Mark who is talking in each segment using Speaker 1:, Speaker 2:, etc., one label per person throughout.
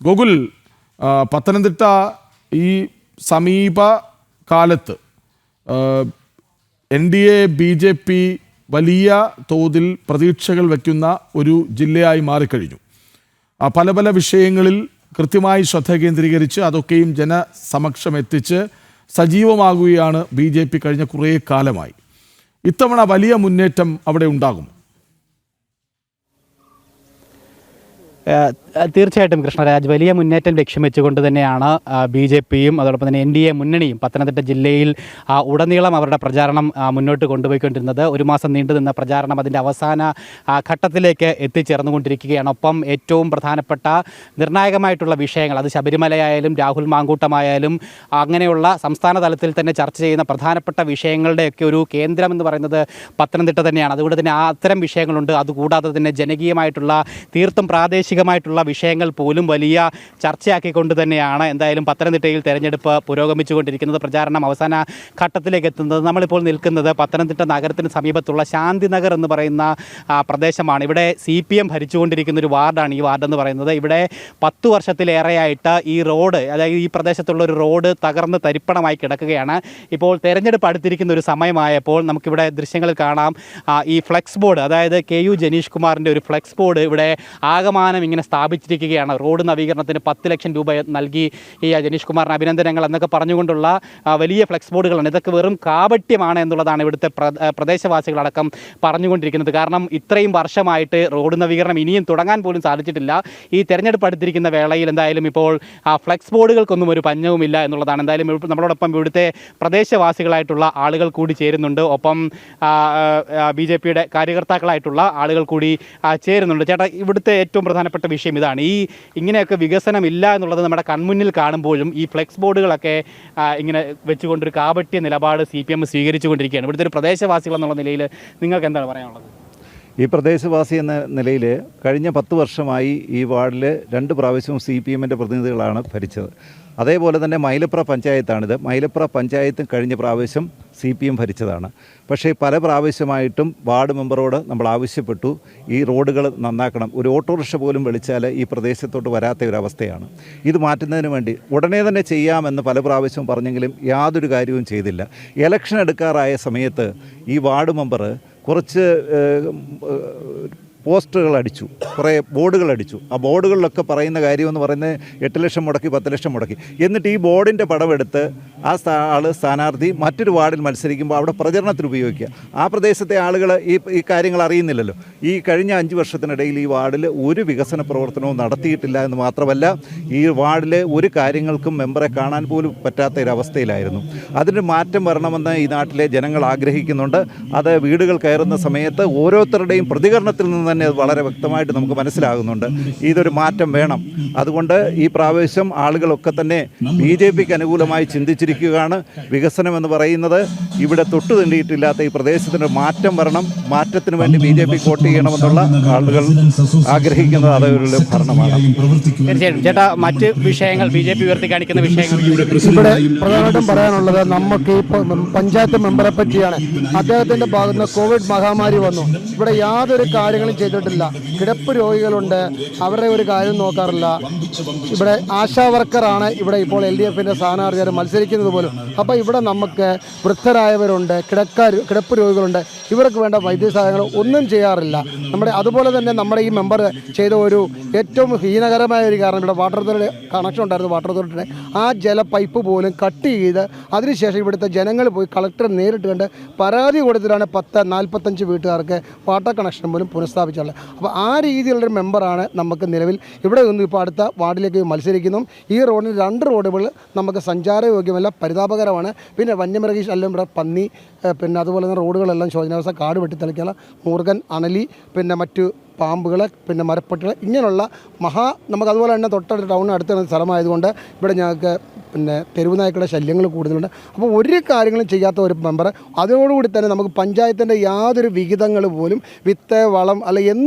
Speaker 1: ഗോകുൽ, പത്തനംതിട്ട ഈ സമീപ കാലത്ത് NDA BJP വലിയ തോതിൽ പ്രതീക്ഷകൾ വയ്ക്കുന്ന ഒരു ജില്ലയായി മാറിക്കഴിഞ്ഞു. പല പല വിഷയങ്ങളിൽ കൃത്യമായി ശ്രദ്ധ കേന്ദ്രീകരിച്ച് അതൊക്കെയും ജനസമക്ഷം എത്തിച്ച് സജീവമാകുകയാണ് BJP കഴിഞ്ഞ കുറേ കാലമായി. ഇത്തവണ വലിയ മുന്നേറ്റം അവിടെ ഉണ്ടാകും.
Speaker 2: തീർച്ചയായിട്ടും കൃഷ്ണരാജ്, വലിയ മുന്നേറ്റം ലക്ഷ്യം വെച്ചുകൊണ്ട് തന്നെയാണ് BJPയും അതോടൊപ്പം തന്നെ NDA മുന്നണിയും പത്തനംതിട്ട ജില്ലയിൽ ഉടനീളം അവരുടെ പ്രചാരണം മുന്നോട്ട് കൊണ്ടുപോയിക്കൊണ്ടിരുന്നത്. ഒരു മാസം നീണ്ടുനിന്ന പ്രചാരണം അതിൻ്റെ അവസാന ഘട്ടത്തിലേക്ക് എത്തിച്ചേർന്നുകൊണ്ടിരിക്കുകയാണ്. ഒപ്പം ഏറ്റവും പ്രധാനപ്പെട്ട നിർണായകമായിട്ടുള്ള വിഷയങ്ങൾ, അത് ശബരിമലയായാലും രാഹുൽ മാങ്കൂട്ടമായാലും അങ്ങനെയുള്ള സംസ്ഥാന തലത്തിൽ തന്നെ ചർച്ച ചെയ്യുന്ന പ്രധാനപ്പെട്ട വിഷയങ്ങളുടെയൊക്കെ ഒരു കേന്ദ്രം എന്ന് പറയുന്നത് പത്തനംതിട്ട തന്നെയാണ്. അതുകൊണ്ട് തന്നെ അത്തരം വിഷയങ്ങളുണ്ട്. അതുകൂടാതെ തന്നെ ജനകീയമായിട്ടുള്ള തീർത്തും പ്രാദേശികമായിട്ടുള്ള വിഷയങ്ങൾ പോലും വലിയ ചർച്ചയാക്കിക്കൊണ്ട് തന്നെയാണ് എന്തായാലും പത്തനംതിട്ടയിൽ തെരഞ്ഞെടുപ്പ് പുരോഗമിച്ചുകൊണ്ടിരിക്കുന്നത്. പ്രചാരണം അവസാന ഘട്ടത്തിലേക്ക് എത്തുന്നത്. നമ്മളിപ്പോൾ നിൽക്കുന്നത് പത്തനംതിട്ട നഗരത്തിന് സമീപത്തുള്ള ശാന്തിനഗർ എന്ന് പറയുന്ന പ്രദേശമാണ്. ഇവിടെ CPM ഭരിച്ചുകൊണ്ടിരിക്കുന്ന ഒരു വാർഡാണ് ഈ വാർഡെന്ന് പറയുന്നത്. ഇവിടെ 10 വർഷത്തിലേറെയായിട്ട് ഈ റോഡ്, അതായത് ഈ പ്രദേശത്തുള്ള ഒരു റോഡ് തകർന്ന് തരിപ്പണമായി കിടക്കുകയാണ്. ഇപ്പോൾ തെരഞ്ഞെടുപ്പ് അടുത്തിരിക്കുന്ന ഒരു സമയമായപ്പോൾ നമുക്കിവിടെ ദൃശ്യങ്ങളിൽ കാണാം ഈ ഫ്ലെക്സ് ബോർഡ്, അതായത് KU ജനീഷ് കുമാറിൻ്റെ ഒരു ഫ്ലെക്സ് ബോർഡ് ഇവിടെ ആകമാനം ഇങ്ങനെ സ്ഥാപിച്ചിരിക്കുകയാണ്. റോഡ് നവീകരണത്തിന് 10 ലക്ഷം രൂപ നൽകി ഈ ജനീഷ് കുമാറിന് അഭിനന്ദനങ്ങൾ എന്നൊക്കെ പറഞ്ഞുകൊണ്ടുള്ള വലിയ ഫ്ലെക്സ് ബോർഡുകളാണ്. ഇതൊക്കെ വെറും കാപട്യമാണ് എന്നുള്ളതാണ് ഇവിടുത്തെ പ്രദേശവാസികളടക്കം പറഞ്ഞുകൊണ്ടിരിക്കുന്നത്. കാരണം ഇത്രയും വർഷമായിട്ട് റോഡ് നവീകരണം ഇനിയും തുടങ്ങാൻ പോലും സാധിച്ചിട്ടില്ല. ഈ തെരഞ്ഞെടുപ്പ് അടുത്തിരിക്കുന്ന വേളയിൽ എന്തായാലും ഇപ്പോൾ ഫ്ലെക്സ് ബോർഡുകൾക്കൊന്നും ഒരു പഞ്ഞവുമില്ല എന്നുള്ളതാണ്. എന്തായാലും നമ്മളോടൊപ്പം ഇവിടുത്തെ പ്രദേശവാസികളായിട്ടുള്ള ആളുകൾ കൂടി ചേരുന്നുണ്ട്. ഒപ്പം BJPയുടെ കാര്യകർത്താക്കളായിട്ടുള്ള ആളുകൾ കൂടി ചേരുന്നുണ്ട്. ചേട്ടാ, ഇവിടുത്തെ ഏറ്റവും പ്രധാനപ്പെട്ട വിഷയം ഇതാണ്. ഇങ്ങനെയൊക്കെ വികസനമില്ല എന്നുള്ളത് നമ്മുടെ കൺമുന്നിൽ കാണുമ്പോഴും ഈ ഫ്ലെക്സ് ബോർഡുകളൊക്കെ ഇങ്ങനെ വെച്ചുകൊണ്ടൊരു കാപട്യ നിലപാട് CPM സ്വീകരിച്ചുകൊണ്ടിരിക്കുകയാണ്. ഇവിടുത്തെ ഒരു പ്രദേശവാസികൾ എന്നുള്ള നിലയിൽ നിങ്ങൾക്ക് എന്താണ് പറയാനുള്ളത്?
Speaker 3: ഈ പ്രദേശവാസി എന്ന നിലയിൽ കഴിഞ്ഞ 10 വർഷമായി ഈ വാർഡിൽ 2 പ്രാവശ്യവും CPMൻ്റെ പ്രതിനിധികളാണ് ഭരിച്ചത്. അതേപോലെ തന്നെ മൈലപ്ര പഞ്ചായത്താണിത്. മൈലപ്ര പഞ്ചായത്തും കഴിഞ്ഞ പ്രാവശ്യം CPM ഭരിച്ചതാണ്. പക്ഷേ പല പ്രാവശ്യമായിട്ടും വാർഡ് മെമ്പറോട് നമ്മൾ ആവശ്യപ്പെട്ടു ഈ റോഡുകൾ നന്നാക്കണം. ഒരു ഓട്ടോറിക്ഷ പോലും വിളിച്ചാൽ ഈ പ്രദേശത്തോട്ട് വരാത്ത ഒരവസ്ഥയാണ്. ഇത് മാറ്റുന്നതിന് വേണ്ടി ഉടനെ തന്നെ ചെയ്യാമെന്ന് പല പ്രാവശ്യവും പറഞ്ഞെങ്കിലും യാതൊരു കാര്യവും ചെയ്തില്ല. ഇലക്ഷൻ എടുക്കാറായ സമയത്ത് ഈ വാർഡ് മെമ്പർ കുറച്ച് പോസ്റ്ററുകൾ അടിച്ചു, കുറേ ബോർഡുകൾ അടിച്ചു. ആ ബോർഡുകളിലൊക്കെ പറയുന്ന കാര്യമെന്ന് പറയുന്നത് 8 ലക്ഷം മുടക്കി, 10 ലക്ഷം മുടക്കി. എന്നിട്ട് ഈ ബോർഡിൻ്റെ പടമെടുത്ത് ആ സ്ഥാനാർത്ഥി മറ്റൊരു വാർഡിൽ മത്സരിക്കുമ്പോൾ അവിടെ പ്രചരണത്തിന് ഉപയോഗിക്കുക. ആ പ്രദേശത്തെ ആളുകൾ ഈ കാര്യങ്ങൾ അറിയുന്നില്ലല്ലോ. ഈ കഴിഞ്ഞ 5 വർഷത്തിനിടയിൽ ഈ വാർഡിൽ ഒരു വികസന പ്രവർത്തനവും നടത്തിയിട്ടില്ല എന്ന് മാത്രമല്ല, ഈ വാർഡിൽ ഒരു കാര്യങ്ങൾക്കും മെമ്പറെ കാണാൻ പോലും പറ്റാത്ത ഒരവസ്ഥയിലായിരുന്നു. അതിന് മാറ്റം വരണമെന്ന് ഈ നാട്ടിലെ ജനങ്ങൾ ആഗ്രഹിക്കുന്നുണ്ട്. അത് വീടുകൾ കയറുന്ന സമയത്ത് ഓരോരുത്തരുടെയും പ്രതികരണത്തിൽ നിന്ന് തന്നെ വളരെ വ്യക്തമായിട്ട് നമുക്ക് മനസ്സിലാകുന്നുണ്ട്. ഇതൊരു മാറ്റം വേണം. അതുകൊണ്ട് ഈ പ്രാവശ്യം ആളുകളൊക്കെ തന്നെ BJPക്ക് അനുകൂലമായി ചിന്തിച്ചിരിക്കുകയാണ്. വികസനം എന്ന് പറയുന്നത് ഇവിടെ തൊട്ടു തണ്ടിയിട്ടില്ലാത്ത ഈ പ്രദേശത്തിന് മാറ്റം വരണം. മാറ്റത്തിന് വേണ്ടി BJP വോട്ട് ചെയ്യണമെന്നുള്ള ആളുകൾ ആഗ്രഹിക്കുന്നത് അതൊരു ഭരണമാണ്.
Speaker 2: തീർച്ചയായും ചേട്ടാ, മറ്റ് വിഷയങ്ങൾ BJP ഉയർത്തി കാണിക്കുന്ന വിഷയങ്ങൾ
Speaker 4: ഇവിടെ പ്രധാനമായിട്ടും പറയാനുള്ളത് നമുക്ക് ഈ പഞ്ചായത്ത് മെമ്പറെ പറ്റിയാണ്. അദ്ദേഹത്തിന്റെ ഭാഗത്ത് നിന്ന് കോവിഡ് മഹാമാരി വന്നു. ഇവിടെ യാതൊരു കാര്യങ്ങളും ചെയ്തിട്ടില്ല. കിടപ്പ് രോഗികളുണ്ട്, അവരുടെ ഒരു കാര്യം നോക്കാറില്ല. ഇവിടെ ആശാ വർക്കറാണ് ഇവിടെ ഇപ്പോൾ LDFന്റെ സ്ഥാനാർത്ഥികൾ മത്സരിക്കുന്നത് പോലും. അപ്പോൾ ഇവിടെ നമുക്ക് വൃദ്ധരായവരുണ്ട്, കിടപ്പ് രോഗികളുണ്ട്, ഇവർക്ക് വേണ്ട വൈദ്യസഹായങ്ങൾ ഒന്നും ചെയ്യാറില്ല. അതുപോലെ തന്നെ നമ്മുടെ ഈ മെമ്പർ ചെയ്ത ഒരു ഏറ്റവും ഹീനകരമായ ഒരു കാരണം, ഇവിടെ വാട്ടർ അതോറിറ്റി കണക്ഷൻ ഉണ്ടായിരുന്നു. വാട്ടർ അതോറിറ്റിയുടെ ആ ജല പൈപ്പ് പോലും കട്ട് ചെയ്ത് അതിനുശേഷം ഇവിടുത്തെ ജനങ്ങൾ പോയി കളക്ടറെ നേരിട്ട് കണ്ട് പരാതി കൊടുത്തിട്ടാണ് 45 വീട്ടുകാർക്ക് വാട്ടർ കണക്ഷൻ പോലും പുനഃസ്ഥാപിച്ചുള്ളത്. അപ്പോൾ ആ രീതിയിലുള്ളൊരു മെമ്പറാണ് നമുക്ക് നിലവിൽ ഇവിടെ നിന്ന് ഇപ്പോൾ അടുത്ത വാർഡിലേക്ക് മത്സരിക്കുന്നു. ഈ റോഡിന് 2 റോഡുകൾ നമുക്ക് സഞ്ചാരയോഗ്യമല്ല, പരിതാപകരമാണ്. പിന്നെ വന്യമൃഗ ശല്യം, ഇവിടെ പന്നി, പിന്നെ അതുപോലെ തന്നെ റോഡുകളെല്ലാം ശോചനാവസ്ഥ, കാട് വെട്ടിത്തെളിക്കാനുള്ള മൂർഖൻ, അണലി, പിന്നെ മറ്റു പാമ്പുകൾ, പിന്നെ മരപ്പട്ടികൾ, ഇങ്ങനെയുള്ള നമുക്ക് അതുപോലെ തന്നെ തൊട്ടടുത്ത ടൗണിന് അടുത്ത സ്ഥലമായതുകൊണ്ട് ഇവിടെ ഞങ്ങൾക്ക് പിന്നെ തെരുവ് നായ്ക്കളുടെ ശല്യങ്ങൾ കൂടുതലുണ്ട്. അപ്പോൾ ഒരു കാര്യങ്ങളും ചെയ്യാത്ത ഒരു മെമ്പർ, അതോടുകൂടി തന്നെ നമുക്ക് പഞ്ചായത്തിൻ്റെ യാതൊരു വിഹിതങ്ങൾ പോലും, വിത്ത്, വളം അല്ല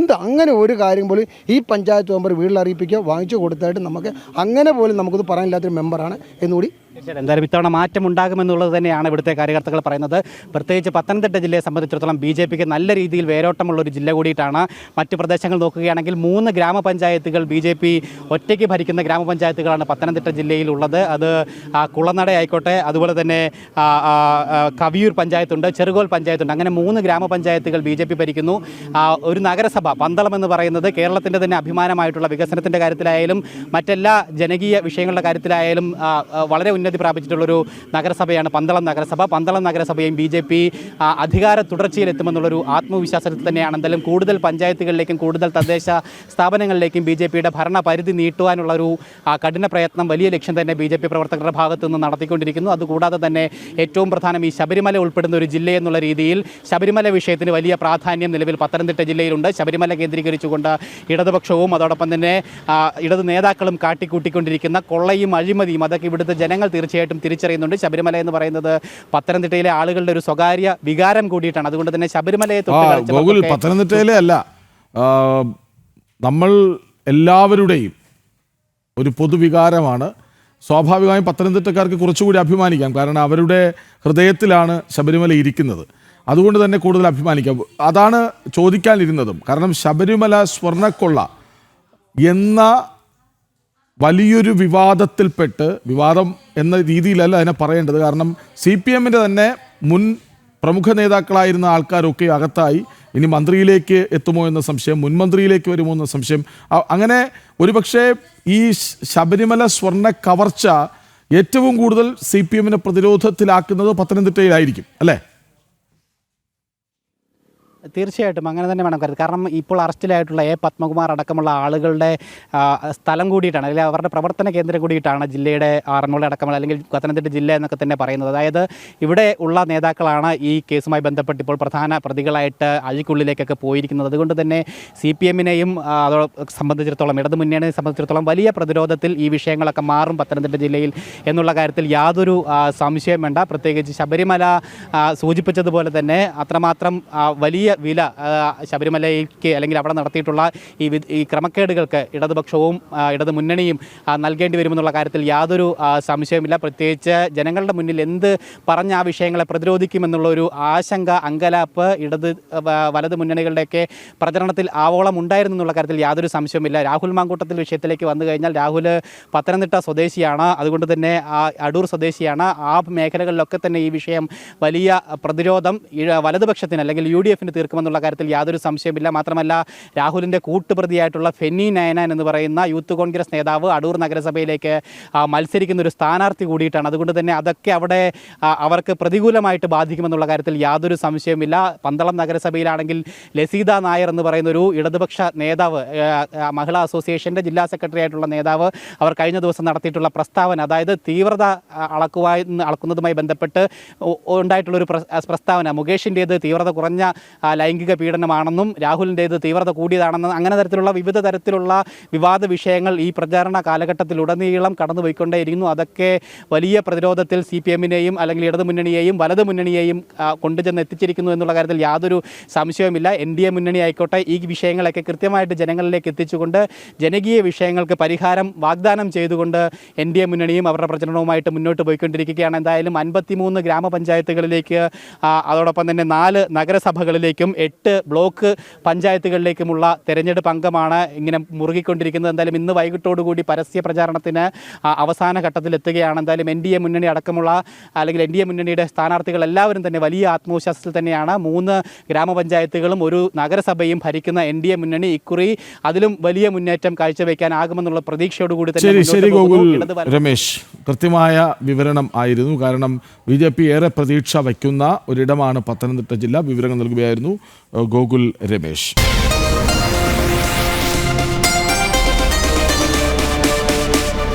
Speaker 4: അങ്ങനെ ഒരു കാര്യം പോലും ഈ പഞ്ചായത്ത് മെമ്പർ വീട്ടിൽ അറിയിപ്പിക്കുക വാങ്ങിച്ചു കൊടുത്തായിട്ട് നമുക്ക് അങ്ങനെ പോലും നമുക്കത് പറയാനില്ലാത്തൊരു മെമ്പറാണ് എന്നുകൂടി
Speaker 2: എന്തായാലും ഇത്തവണ മാറ്റം ഉണ്ടാകുമെന്നുള്ളത് തന്നെയാണ് ഇവിടുത്തെ കാര്യകർത്താക്കൾ പറയുന്നത്. പ്രത്യേകിച്ച് പത്തനംതിട്ട ജില്ലയെ സംബന്ധിച്ചിടത്തോളം BJPക്ക് നല്ല രീതിയിൽ വേരോട്ടമുള്ള ഒരു ജില്ല കൂടിയിട്ടാണ്. മറ്റ് പ്രദേശങ്ങൾ നോക്കുകയാണെങ്കിൽ 3 ഗ്രാമപഞ്ചായത്തുകൾ BJP ഒറ്റയ്ക്ക് ഭരിക്കുന്ന ഗ്രാമപഞ്ചായത്തുകളാണ് പത്തനംതിട്ട ജില്ലയിലുള്ളത്. അത് കുളനട ആയിക്കോട്ടെ, അതുപോലെ തന്നെ കവിയൂർ പഞ്ചായത്തുണ്ട്, ചെറുകോൽ പഞ്ചായത്തുണ്ട്. അങ്ങനെ 3 ഗ്രാമപഞ്ചായത്തുകൾ BJP ഭരിക്കുന്നു. ഒരു നഗരസഭ പന്തളം എന്ന് പറയുന്നത് കേരളത്തിൻ്റെ തന്നെ അഭിമാനമായിട്ടുള്ള വികസനത്തിൻ്റെ കാര്യത്തിലായാലും മറ്റെല്ലാ ജനകീയ വിഷയങ്ങളുടെ കാര്യത്തിലായാലും വളരെ ഉന്നതി പ്രാപിച്ചിട്ടുള്ളൊരു നഗരസഭയാണ് പന്തളം നഗരസഭ. പന്തളം നഗരസഭയും BJP അധികാര തുടർച്ചയിലെത്തുമെന്നുള്ളൊരു ആത്മവിശ്വാസത്തിൽ തന്നെയാണ്. എന്തായാലും കൂടുതൽ പഞ്ചായത്തുകളിലേക്കും കൂടുതൽ തദ്ദേശ സ്ഥാപനങ്ങളിലേക്കും BJPയുടെ ഭരണപരിധി നീട്ടുവാനുള്ളൊരു കഠിന പ്രയത്നം, വലിയ ലക്ഷ്യം തന്നെ BJP പ്രവർത്തകരുടെ ഭാഗത്തു നിന്ന് നടത്തിക്കൊണ്ടിരിക്കുന്നു. അതുകൂടാതെ തന്നെ ഏറ്റവും പ്രധാനം ഈ ശബരിമല ഉൾപ്പെടുന്ന ഒരു ജില്ലയെന്നുള്ള രീതിയിൽ ശബരിമല വിഷയത്തിന് വലിയ പ്രാധാന്യം നിലവിൽ പത്തനംതിട്ട ജില്ലയിലുണ്ട്. ശബരിമല കേന്ദ്രീകരിച്ചുകൊണ്ട് ഇടതുപക്ഷവും അതോടൊപ്പം തന്നെ ഇടതു നേതാക്കളും കാട്ടിക്കൂട്ടിക്കൊണ്ടിരിക്കുന്ന കൊള്ളയും അഴിമതിയും അതൊക്കെ ഇവിടുത്തെ ജനങ്ങൾ തീർച്ചയായിട്ടും തിരിച്ചറിയുന്നുണ്ട്. ശബരിമല എന്ന് പറയുന്നത് പത്തനംതിട്ടയിലെ ആളുകളുടെ ഒരു സ്വകാര്യ വികാരം കൂടിയിട്ടാണ്. അതുകൊണ്ട് തന്നെ ശബരിമലയെ
Speaker 1: ഗോകുൽ, പത്തനംതിട്ടയിലെ അല്ല, നമ്മൾ എല്ലാവരുടെയും ഒരു പൊതുവികാരമാണ്. സ്വാഭാവികമായും പത്തനംതിട്ടക്കാർക്ക് കുറച്ചുകൂടി അഭിമാനിക്കാം. കാരണം അവരുടെ ഹൃദയത്തിലാണ് ശബരിമല ഇരിക്കുന്നത്. അതുകൊണ്ട് തന്നെ കൂടുതൽ അഭിമാനിക്കാം. അതാണ് ചോദിക്കാനിരുന്നതും. കാരണം ശബരിമല സ്വർണ്ണക്കൊള്ള എന്ന വലിയൊരു വിവാദത്തിൽപ്പെട്ട്, വിവാദം എന്ന രീതിയിലല്ല അതിനെ പറയേണ്ടത്. കാരണം CPMൻ്റെ തന്നെ മുൻ പ്രമുഖ നേതാക്കളായിരുന്ന ആൾക്കാരൊക്കെ അകത്തായി. ഇനി മന്ത്രിയിലേക്ക് എത്തുമോ എന്ന സംശയം, മുൻമന്ത്രിയിലേക്ക് വരുമോ എന്ന സംശയം. അങ്ങനെ ഒരുപക്ഷെ ഈ ശബരിമല സ്വർണ്ണ കവർച്ച ഏറ്റവും കൂടുതൽ CPMനെ പ്രതിരോധത്തിലാക്കുന്നത് പത്തനംതിട്ടയിലായിരിക്കും, അല്ലേ?
Speaker 2: തീർച്ചയായിട്ടും അങ്ങനെ തന്നെ വേണം കരുത്. കാരണം ഇപ്പോൾ അറസ്റ്റിലായിട്ടുള്ള പത്മകുമാർ അടക്കമുള്ള ആളുകളുടെ സ്ഥലം കൂടിയിട്ടാണ്, അല്ലെങ്കിൽ അവരുടെ പ്രവർത്തന കേന്ദ്രം കൂടിയിട്ടാണ് ജില്ലയുടെ ആറന്മുള അടക്കമുള്ള അല്ലെങ്കിൽ പത്തനംതിട്ട ജില്ല എന്നൊക്കെ തന്നെ പറയുന്നത്. അതായത് ഇവിടെ ഉള്ള നേതാക്കളാണ് ഈ കേസുമായി ബന്ധപ്പെട്ട് ഇപ്പോൾ പ്രധാന പ്രതികളായിട്ട് അഴിക്കുള്ളിലേക്കൊക്കെ പോയിരിക്കുന്നത്. അതുകൊണ്ട് തന്നെ CPMനെയും സംബന്ധിച്ചിടത്തോളം, ഇടതു മുന്നണിയെ സംബന്ധിച്ചിടത്തോളം വലിയ പ്രതിരോധത്തിൽ ഈ വിഷയങ്ങളൊക്കെ മാറും പത്തനംതിട്ട ജില്ലയിൽ എന്നുള്ള കാര്യത്തിൽ യാതൊരു സംശയം വേണ്ട. പ്രത്യേകിച്ച് ശബരിമല സൂചിപ്പിച്ചതുപോലെ തന്നെ അത്രമാത്രം വലിയ വില ശബരിമലയ്ക്ക് അല്ലെങ്കിൽ അവിടെ നടത്തിയിട്ടുള്ള ഈ ക്രമക്കേടുകൾക്ക് ഇടതുപക്ഷവും ഇടതു മുന്നണിയും നൽകേണ്ടി വരുമെന്നുള്ള കാര്യത്തിൽ യാതൊരു സംശയവുമില്ല. പ്രത്യേകിച്ച് ജനങ്ങളുടെ മുന്നിൽ എന്ത് പറഞ്ഞ ആ വിഷയങ്ങളെ പ്രതിരോധിക്കുമെന്നുള്ള ഒരു ആശങ്ക, അങ്കലാപ്പ് വലത് മുന്നണികളുടെയൊക്കെ പ്രചരണത്തിൽ ആവോളം ഉണ്ടായിരുന്നു എന്നുള്ള കാര്യത്തിൽ യാതൊരു സംശയവുമില്ല. രാഹുൽ മാങ്കൂട്ടത്തിൽ വിഷയത്തിലേക്ക് വന്നു കഴിഞ്ഞാൽ രാഹുൽ പത്തനംതിട്ട സ്വദേശിയാണ്. അതുകൊണ്ട് തന്നെ അടൂർ സ്വദേശിയാണ്. ആ മേഖലകളിലൊക്കെ തന്നെ ഈ വിഷയം വലിയ പ്രതിരോധം വലതുപക്ഷത്തിന് അല്ലെങ്കിൽ UDFന് തീർക്കുമെന്നുള്ള കാര്യത്തിൽ യാതൊരു സംശയമില്ല. മാത്രമല്ല രാഹുലിൻ്റെ കൂട്ടുപ്രതിയായിട്ടുള്ള ഫെന്നി നയനാൻ എന്ന് പറയുന്ന യൂത്ത് കോൺഗ്രസ് നേതാവ് അടൂർ നഗരസഭയിലേക്ക് മത്സരിക്കുന്ന ഒരു സ്ഥാനാർത്ഥി കൂടിയിട്ടാണ്. അതുകൊണ്ട് തന്നെ അതൊക്കെ അവിടെ അവർക്ക് പ്രതികൂലമായിട്ട് ബാധിക്കുമെന്നുള്ള കാര്യത്തിൽ യാതൊരു സംശയമില്ല. പന്തളം നഗരസഭയിലാണെങ്കിൽ ലസീത നായർ എന്ന് പറയുന്ന ഒരു ഇടതുപക്ഷ നേതാവ്, മഹിളാ അസോസിയേഷൻ്റെ ജില്ലാ സെക്രട്ടറി ആയിട്ടുള്ള നേതാവ്, അവർ കഴിഞ്ഞ ദിവസം നടത്തിയിട്ടുള്ള പ്രസ്താവന, അതായത് തീവ്രത അളക്കുന്നതുമായി ബന്ധപ്പെട്ട് ഉണ്ടായിട്ടുള്ളൊരു പ്രസ്താവന, മുകേഷിൻ്റേത് തീവ്രത കുറഞ്ഞ ലൈംഗിക പീഡനമാണെന്നും രാഹുലിൻ്റേത് തീവ്രത കൂടിയതാണെന്നും അങ്ങനെ തരത്തിലുള്ള വിവിധ തരത്തിലുള്ള വിവാദ വിഷയങ്ങൾ ഈ പ്രചാരണ കാലഘട്ടത്തിലുടനീളം കടന്നുപോയിക്കൊണ്ടേയിരിക്കുന്നു. അതൊക്കെ വലിയ പ്രതിരോധത്തിൽ CPMനെയും അല്ലെങ്കിൽ ഇടതുമുന്നണിയെയും വലതു മുന്നണിയെയും കൊണ്ടുചെന്ന് എത്തിച്ചിരിക്കുന്നു എന്നുള്ള കാര്യത്തിൽ യാതൊരു സംശയവുമില്ല. NDA മുന്നണി ആയിക്കോട്ടെ ഈ വിഷയങ്ങളൊക്കെ കൃത്യമായിട്ട് ജനങ്ങളിലേക്ക് എത്തിച്ചുകൊണ്ട് ജനകീയ വിഷയങ്ങൾക്ക് പരിഹാരം വാഗ്ദാനം ചെയ്തുകൊണ്ട് NDA മുന്നണിയും അവരുടെ പ്രചരണവുമായിട്ട് മുന്നോട്ട് പോയിക്കൊണ്ടിരിക്കുകയാണ്. എന്തായാലും 53 ഗ്രാമപഞ്ചായത്തുകളിലേക്ക് അതോടൊപ്പം തന്നെ 4 നഗരസഭകളിലേക്കും 8 ബ്ലോക്ക് പഞ്ചായത്തുകളിലേക്കുമുള്ള തെരഞ്ഞെടുപ്പ് അംഗമാണ് ഇങ്ങനെ മുറുകിക്കൊണ്ടിരിക്കുന്നത്. എന്തായാലും ഇന്ന് വൈകിട്ടോടുകൂടി പരസ്യ പ്രചാരണത്തിന് അവസാന ഘട്ടത്തിലെത്തുകയാണ്. എന്തായാലും NDA മുന്നണി അടക്കമുള്ള അല്ലെങ്കിൽ NDA മുന്നണിയുടെ സ്ഥാനാർത്ഥികൾ എല്ലാവരും തന്നെ വലിയ ആത്മവിശ്വാസത്തിൽ തന്നെയാണ്. 3 ഗ്രാമപഞ്ചായത്തുകളും ഒരു നഗരസഭയും ഭരിക്കുന്ന NDA മുന്നണി ഇക്കുറി അതിലും വലിയ മുന്നേറ്റം കാഴ്ചവെക്കാനാകുമെന്നുള്ള പ്രതീക്ഷയോടുകൂടി തന്നെ.
Speaker 1: രമേശ്, കൃത്യമായ വിവരണം ആയിരുന്നു. കാരണം BJP ഏറെ പ്രതീക്ഷ വയ്ക്കുന്ന ഒരിടമാണ് പത്തനംതിട്ട ജില്ല. വിവരങ്ങൾ നൽകുകയായിരുന്നു ഗോകുൽ രമേശ്.